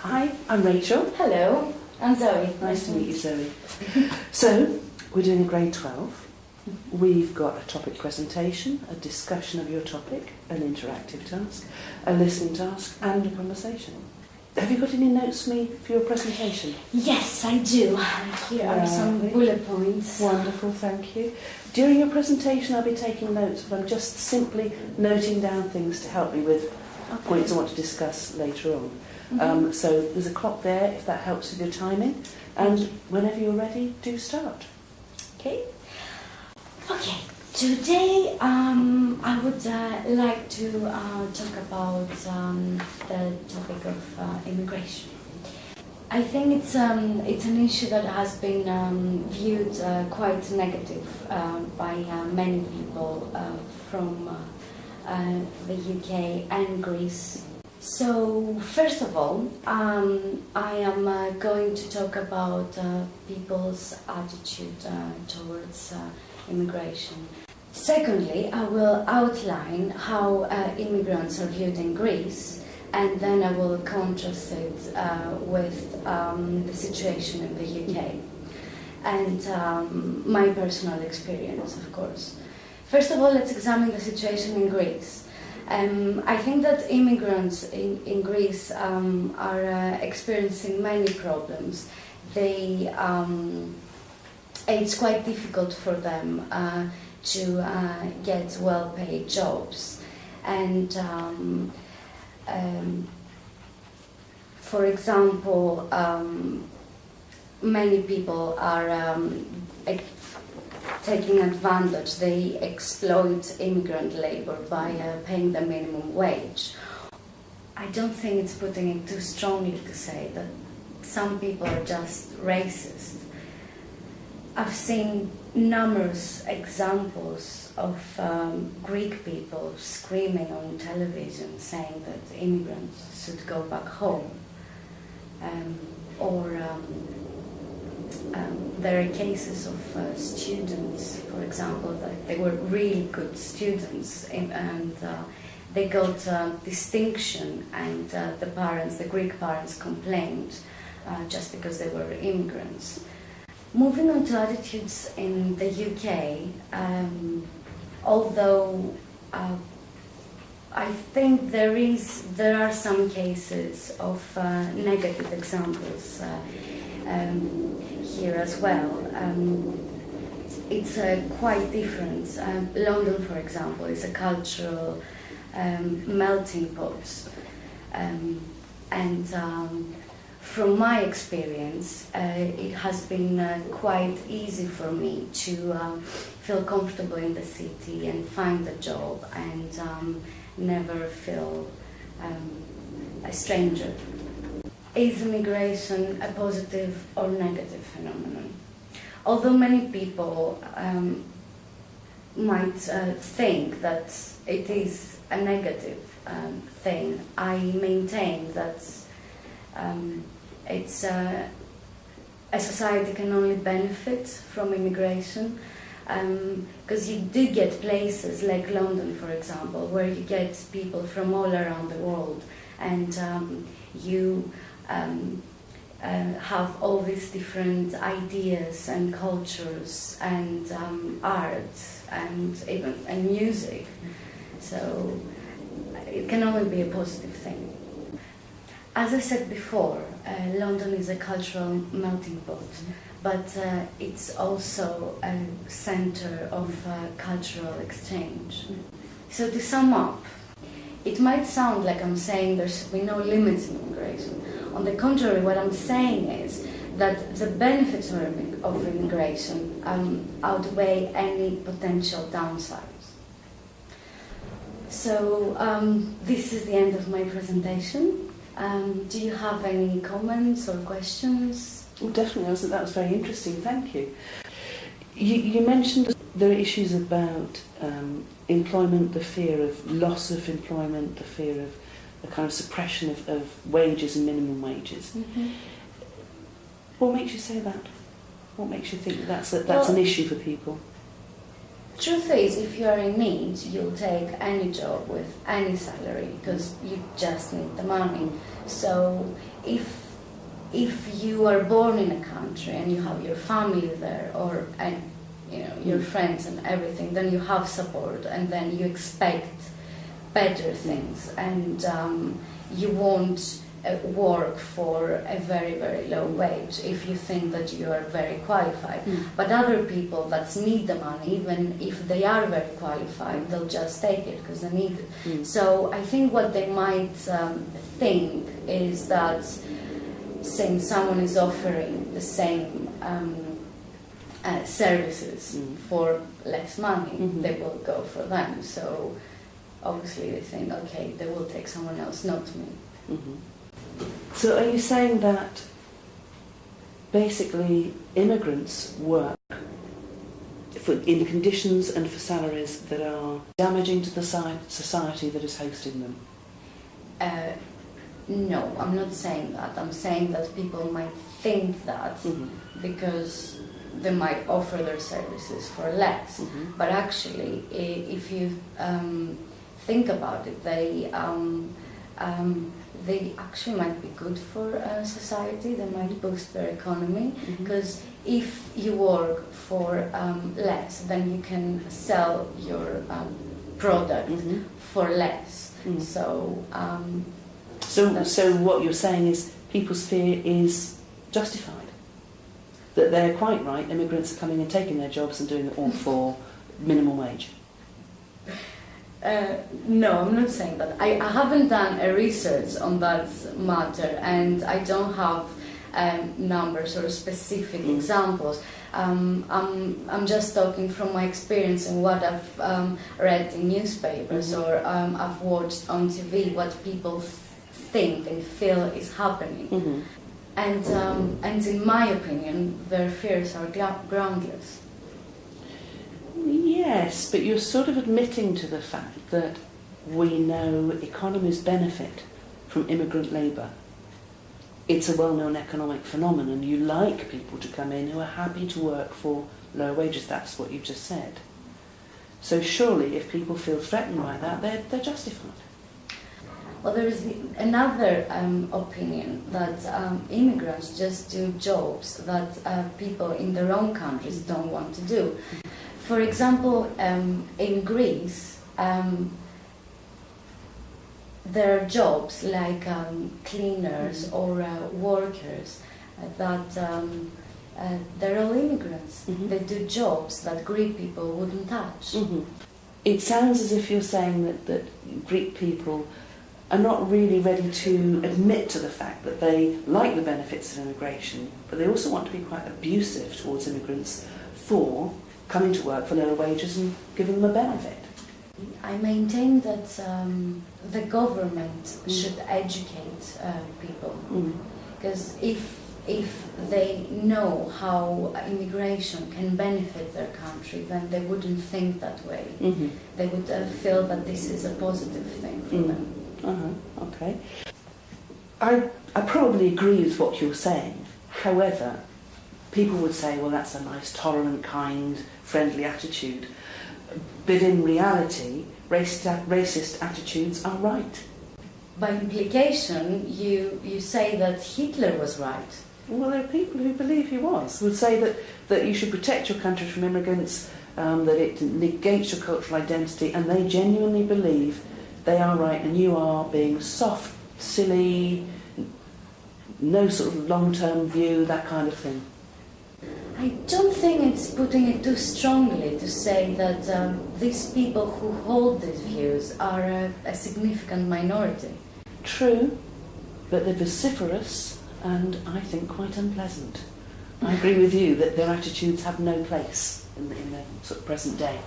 Hi, I'm Rachel. Hello, I'm Zoe. Nice to meet you, Zoe. So, we're doing a grade 12. We've got a topic presentation, a discussion of your topic, an interactive task, a listening task, and a conversation. Have you got any notes for me for your presentation? Yes, I do. Here are some bullet points. Wonderful, thank you. During your presentation, I'll be taking notes, but I'm just simply noting down things to help me with points I want to discuss later on. So there's a clock there, if that helps with your timing. And whenever you're ready, do start. Okay. Today I would like to talk about the topic of immigration. I think it's an issue that has been viewed quite negative by many people from the UK and Greece. So, first of all, I am going to talk about people's attitude towards immigration. Secondly, I will outline how immigrants are viewed in Greece, and then I will contrast it with the situation in the UK and my personal experience, of course. First of all, let's examine the situation in Greece. I think that immigrants in Greece are experiencing many problems. It's quite difficult for them to get well-paid jobs, and for example, many people are taking advantage. They exploit immigrant labor by paying the minimum wage. I don't think it's putting it too strongly to say that some people are just racist. I've seen numerous examples of Greek people screaming on television saying that immigrants should go back home. There are cases of students, for example, that they were really good students and they got distinction, and the Greek parents complained just because they were immigrants. Moving on to attitudes in the UK, although I think there are some cases of negative examples here as well. It's quite different. London, for example, is a cultural melting pot, and from my experience, it has been quite easy for me to feel comfortable in the city and find a job and never feel a stranger. Is immigration a positive or negative phenomenon? Although many people might think that it is a negative thing, I maintain that it's a society can only benefit from immigration, because you do get places like London, for example, where you get people from all around the world, and you have all these different ideas and cultures and art and even music. So it can only be a positive thing. As I said before, London is a cultural melting pot, but it's also a center of cultural exchange. So to sum up, it might sound like I'm saying there should be no limits in immigration. On the contrary, what I'm saying is that the benefits of immigration outweigh any potential downsides. So this is the end of my presentation. Do you have any comments or questions? Well, definitely, that was very interesting, thank you. You mentioned there are issues about employment, the fear of loss of employment, the fear of the kind of suppression of wages and minimum wages. Mm-hmm. What makes you say that? What makes you think that's an issue for people? Truth is, if you are in need, you'll take any job with any salary because you just need the money. So if you are born in a country and you have your family there, and your friends and everything, then you have support, and then you expect better things, and you won't work for a very, very low wage if you think that you are very qualified. But other people that need the money, even if they are very qualified, they'll just take it because they need it. So I think what they might think is that since someone is offering the same services for less money, they will go for them. So obviously they think, okay, they will take someone else, not me. So are you saying that basically immigrants work in conditions and for salaries that are damaging to the society that is hosting them? No, I'm not saying that. I'm saying that people might think that because they might offer their services for less. But actually, if you think about it, they actually might be good for society. They might boost their economy, because if you work for less, then you can sell your product for less. So what you're saying is people's fear is justified. That they're quite right, immigrants are coming and taking their jobs and doing it all for minimum wage. No, I'm not saying that. I haven't done a research on that matter, and I don't have numbers or specific examples. I'm just talking from my experience and what I've read in newspapers or I've watched on TV, what people think and feel is happening. And in my opinion, their fears are groundless. Yes, but you're sort of admitting to the fact that we know economies benefit from immigrant labour. It's a well-known economic phenomenon. You like people to come in who are happy to work for lower wages. That's what you just said. So surely if people feel threatened by that, they're justified. Well, there is another opinion that immigrants just do jobs that people in their own countries don't want to do. For example, in Greece, there are jobs like cleaners or workers that they're all immigrants. They do jobs that Greek people wouldn't touch. It sounds as if you're saying that Greek people are not really ready to admit to the fact that they like the benefits of immigration, but they also want to be quite abusive towards immigrants for coming to work for lower wages and giving them a benefit. I maintain that the government should educate people, because if they know how immigration can benefit their country, then they wouldn't think that way. They would feel that this is a positive thing for them. Okay. I probably agree with what you're saying. However, people would say, well, that's a nice, tolerant, kind, friendly attitude. But in reality, racist attitudes are right. By implication, you say that Hitler was right. Well, there are people who believe he was, would say that you should protect your country from immigrants, that it negates your cultural identity, and they genuinely believe they are right and you are being soft, silly, no sort of long-term view, that kind of thing. I don't think it's putting it too strongly to say that these people who hold these views are a significant minority. True, but they're vociferous and I think quite unpleasant. I agree with you that their attitudes have no place in the sort of present day.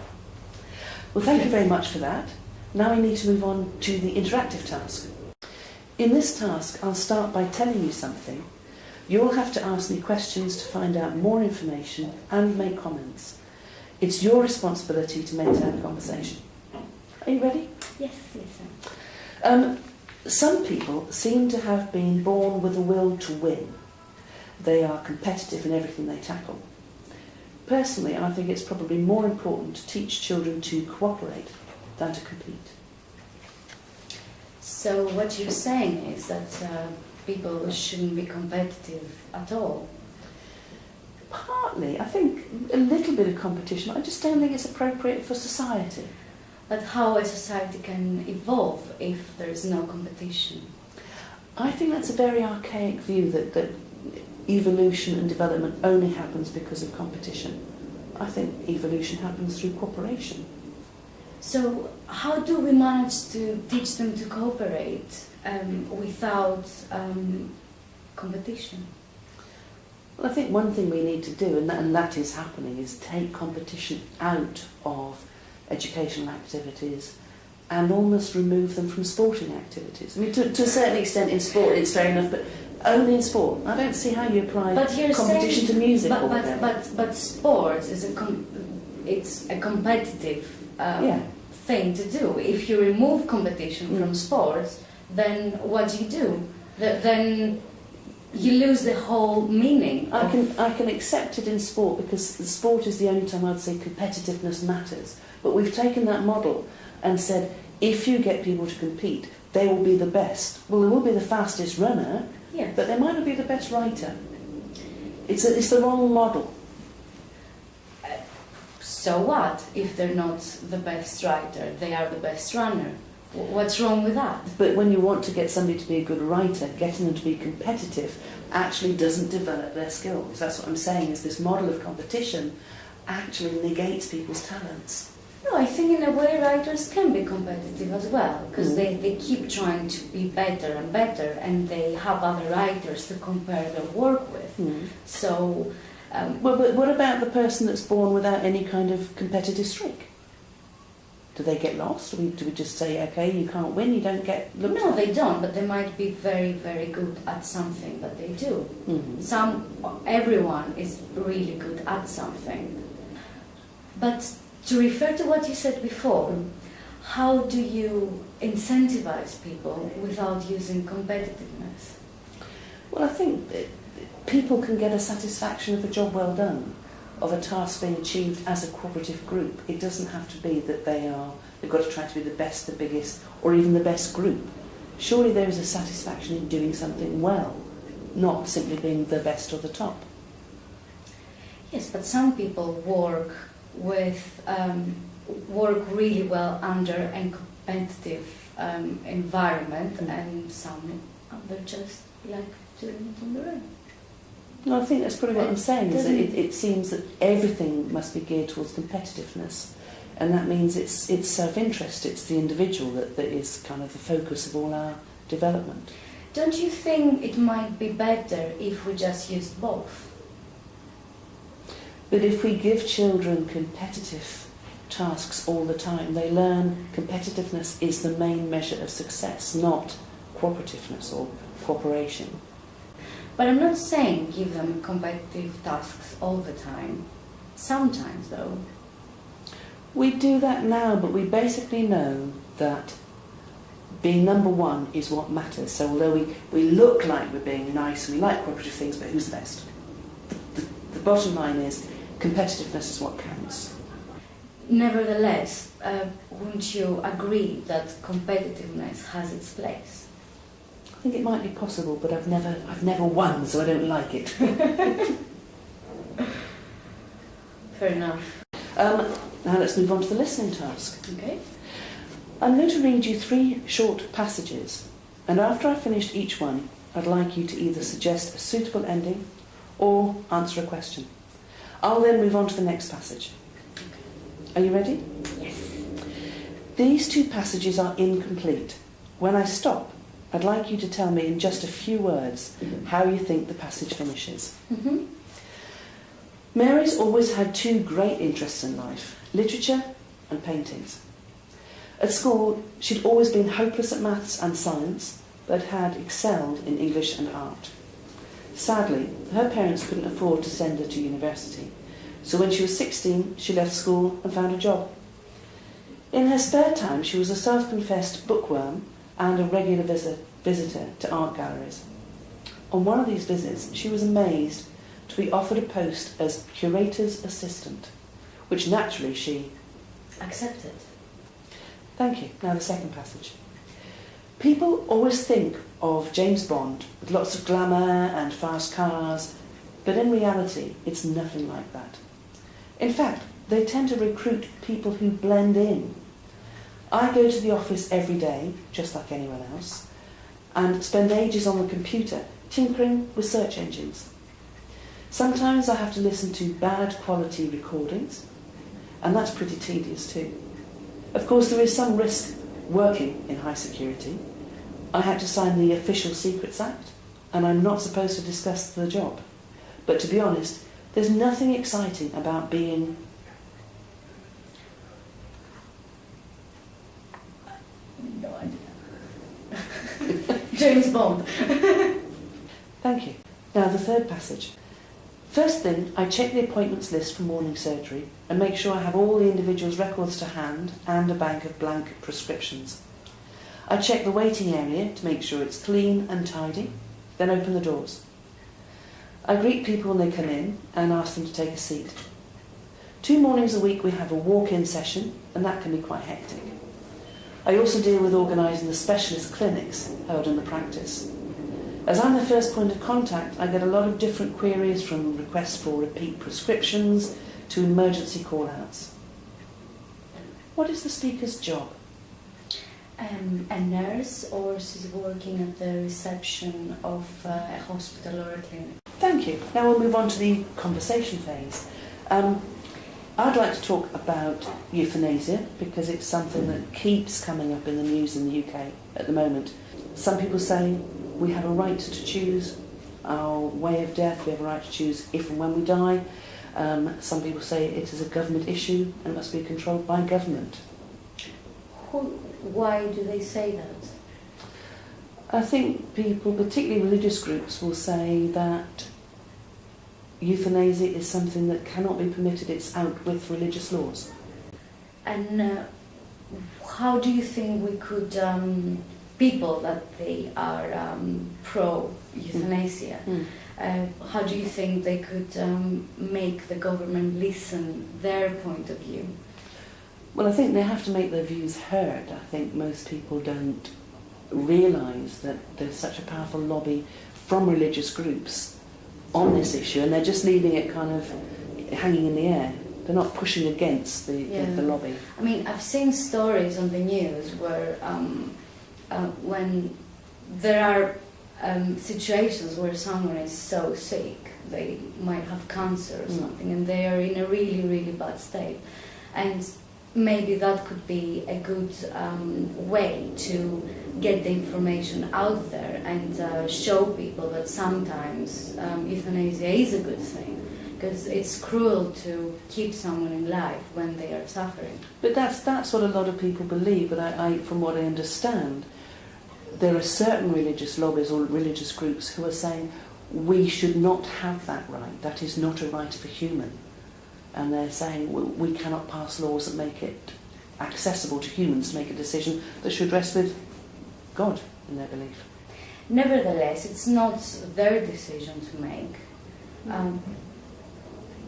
Well, thank you very much for that. Now we need to move on to the interactive task. In this task, I'll start by telling you something. You'll have to ask me questions to find out more information and make comments. It's your responsibility to maintain a conversation. Are you ready? Yes, sir. Some people seem to have been born with a will to win. They are competitive in everything they tackle. personally, I think it's probably more important to teach children to cooperate than to compete. So what you're saying is that people shouldn't be competitive at all? Partly, I think a little bit of competition. I just don't think it's appropriate for society. But how a society can evolve if there is no competition? I think that's a very archaic view that evolution and development only happens because of competition. I think evolution happens through cooperation. So how do we manage to teach them to cooperate without competition? Well, I think one thing we need to do, and that is happening, is take competition out of educational activities and almost remove them from sporting activities. I mean, to a certain extent in sport it's fair enough, but only in sport. I don't see how you apply competition to music. But sports is it's a competitive thing to do. If you remove competition from sports, then what do you do? Then you lose the whole meaning. I can accept it in sport because the sport is the only time I'd say competitiveness matters. But we've taken that model and said, if you get people to compete, they will be the best. Well, they will be the fastest runner, yes, but they might not be the best writer. It's the wrong model. So what if they're not the best writer? They are the best runner. What's wrong with that? But when you want to get somebody to be a good writer, getting them to be competitive actually doesn't develop their skills. That's what I'm saying, is this model of competition actually negates people's talents. No, I think in a way writers can be competitive as well, because they keep trying to be better and better, and they have other writers to compare their work with. So, well, but what about the person that's born without any kind of competitive streak? Do they get lost? Do we just say, okay, you can't win, you don't get looked at? No, they don't, but they might be very, very good at something that they do. Everyone is really good at something. But to refer to what you said before, how do you incentivize people without using competitiveness? Well, I think people can get a satisfaction of a job well done, of a task being achieved as a cooperative group. It doesn't have to be that they've got to try to be the best, the biggest, or even the best group. Surely there is a satisfaction in doing something well, not simply being the best or the top. Yes, but some people work really well under a competitive environment, and some they just like doing it on their own. No, I think that's probably what I'm saying, is that it seems that everything must be geared towards competitiveness, and that means it's self-interest, it's the individual that is kind of the focus of all our development. Don't you think it might be better if we just used both? But if we give children competitive tasks all the time, they learn competitiveness is the main measure of success, not cooperativeness or cooperation. But I'm not saying give them competitive tasks all the time. Sometimes, though. We do that now, but we basically know that being number one is what matters. So although we look like we're being nice and we like cooperative things, but who's the best? The bottom line is competitiveness is what counts. Nevertheless, wouldn't you agree that competitiveness has its place? I think it might be possible, but I've never won, so I don't like it. Fair enough. Now let's move on to the listening task. Okay. I'm going to read you 3 short passages, and after I've finished each one, I'd like you to either suggest a suitable ending or answer a question. I'll then move on to the next passage. Are you ready? Yes. These 2 passages are incomplete. When I stop, I'd like you to tell me in just a few words how you think the passage finishes. Mary's always had 2 great interests in life, literature and paintings. At school, she'd always been hopeless at maths and science, but had excelled in English and art. Sadly, her parents couldn't afford to send her to university, so when she was 16, she left school and found a job. In her spare time, she was a self-confessed bookworm and a regular visitor to art galleries. On one of these visits, she was amazed to be offered a post as curator's assistant, which naturally she accepted. Thank you. Now the second passage. People always think of James Bond with lots of glamour and fast cars, but in reality it's nothing like that. In fact, they tend to recruit people who blend in. I go to the office every day, just like anyone else, and spend ages on the computer tinkering with search engines. Sometimes I have to listen to bad quality recordings, and that's pretty tedious too. Of course, there is some risk working in high security. I had to sign the Official Secrets Act, and I'm not supposed to discuss the job. But to be honest, there's nothing exciting about being... No idea. James Bond. Thank you. Now the third passage. First thing, I check the appointments list for morning surgery and make sure I have all the individual's records to hand and a bank of blank prescriptions. I check the waiting area to make sure it's clean and tidy, then open the doors. I greet people when they come in and ask them to take a seat. 2 mornings a week we have a walk-in session, and that can be quite hectic. I also deal with organising the specialist clinics held in the practice. As I'm the first point of contact, I get a lot of different queries, from requests for repeat prescriptions to emergency call-outs. What is the speaker's job? A nurse, or she's working at the reception of a hospital or a clinic. Thank you. Now we'll move on to the conversation phase. I'd like to talk about euthanasia because it's something that keeps coming up in the news in the UK at the moment. Some people say we have a right to choose our way of death, we have a right to choose if and when we die. Some people say it is a government issue and must be controlled by government. Why do they say that? I think people, particularly religious groups, will say that euthanasia is something that cannot be permitted, it's out with religious laws. And how do you think we could, people that they are pro-euthanasia, how do you think they could make the government listen their point of view? Well, I think they have to make their views heard. I think most people don't realise that there's such a powerful lobby from religious groups on this issue, and they're just leaving it kind of hanging in the air. They're not pushing against the lobby. I mean, I've seen stories on the news where when there are situations where someone is so sick, they might have cancer or something, and they are in a really, really bad state. And maybe that could be a good way to get the information out there and show people that sometimes euthanasia is a good thing, because it's cruel to keep someone in life when they are suffering. But that's what a lot of people believe, but I from what I understand, there are certain religious lobbies or religious groups who are saying we should not have that right, that is not a right of a human. And they're saying we cannot pass laws that make it accessible to humans to make a decision that should rest with God in their belief. Nevertheless, it's not their decision to make.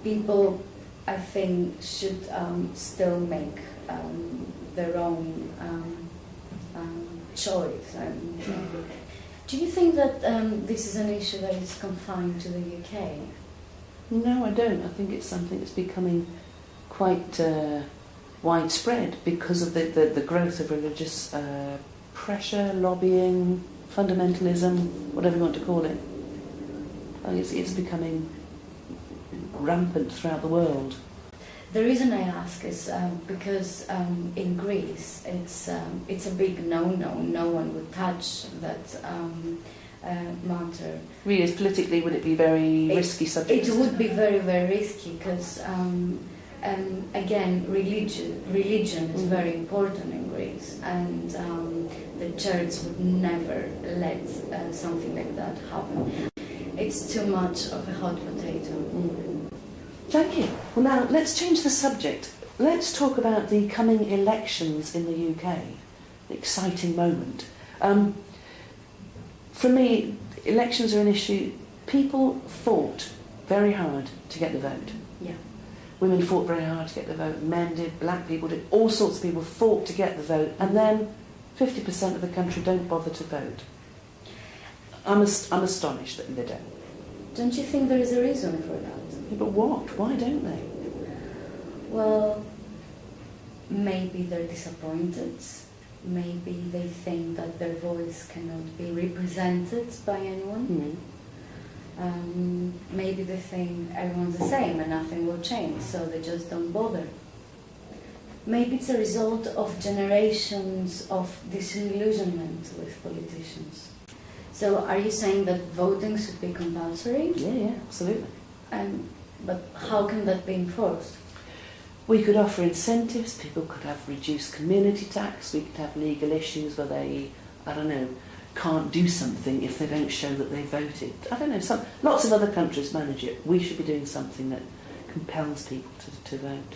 People, I think, should still make their own choice. Do you think that this is an issue that is confined to the UK? No, I don't. I think it's something that's becoming quite widespread because of the growth of religious pressure, lobbying, fundamentalism, whatever you want to call it. I think it's becoming rampant throughout the world. The reason I ask is because in Greece it's a big no-no. No one would touch that matter. Really, politically, would it be very risky subject? It would be very, very risky because, again, religion is very important in Greece, and the church would never let something like that happen. It's too much of a hot potato. Thank you. Well, now, let's change the subject. Let's talk about the coming elections in the UK, the exciting moment. For me, elections are an issue. People fought very hard to get the vote. Yeah. Women fought very hard to get the vote. Men did, black people did, all sorts of people fought to get the vote. And then 50% of the country don't bother to vote. I'm astonished that they don't. Don't you think there is a reason for that? Yeah, but what? Why don't they? Well, maybe they're disappointed. Maybe they think that their voice cannot be represented by anyone. Mm. Maybe they think everyone's the same and nothing will change, so they just don't bother. Maybe it's a result of generations of disillusionment with politicians. So are you saying that voting should be compulsory? Yeah, absolutely. But how can that be enforced? We could offer incentives, people could have reduced community tax, we could have legal issues where they, I don't know, can't do something if they don't show that they voted. I don't know, lots of other countries manage it. We should be doing something that compels people to vote.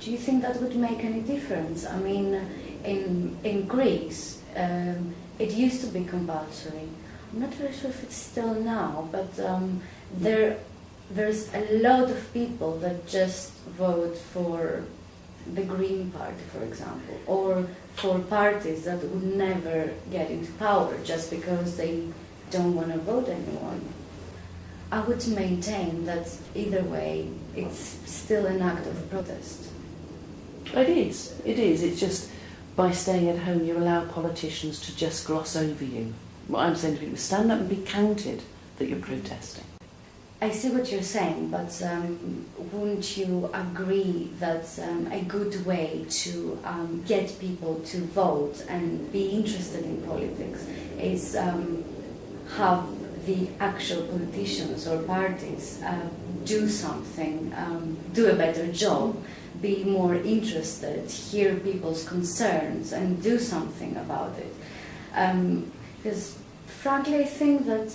Do you think that would make any difference? I mean, in Greece, it used to be compulsory. I'm not very sure if it's still now, but there's a lot of people that just vote for the Green Party, for example, or for parties that would never get into power just because they don't want to vote anyone. I would maintain that either way, it's still an act of protest. It is. It's just by staying at home you allow politicians to just gloss over you. What I'm saying to people is stand up and be counted that you're protesting. I see what you're saying, but wouldn't you agree that a good way to get people to vote and be interested in politics is have the actual politicians or parties do something, do a better job, be more interested, hear people's concerns and do something about it? Because frankly, I think that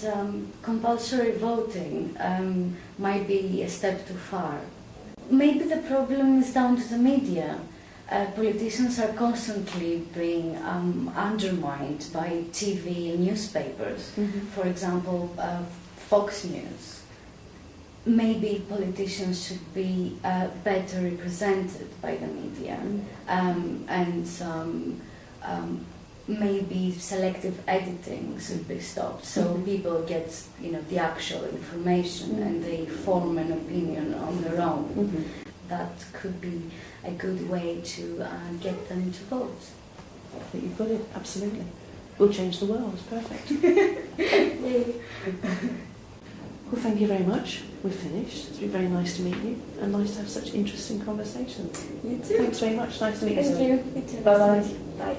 compulsory voting might be a step too far. Maybe the problem is down to the media. Politicians are constantly being undermined by TV and newspapers. Mm-hmm. For example, Fox News. Maybe politicians should be better represented by the media, maybe selective editing should be stopped, so people get, the actual information and they form an opinion on their own. Mm-hmm. That could be a good way to get them to vote. I think you've got it, absolutely. We'll change the world, it's perfect. Well, thank you very much. We're finished. It's been very nice to meet you and nice to have such interesting conversations. You too. Thanks very much. Nice to meet you. Thank you. You too. Bye-bye. Bye.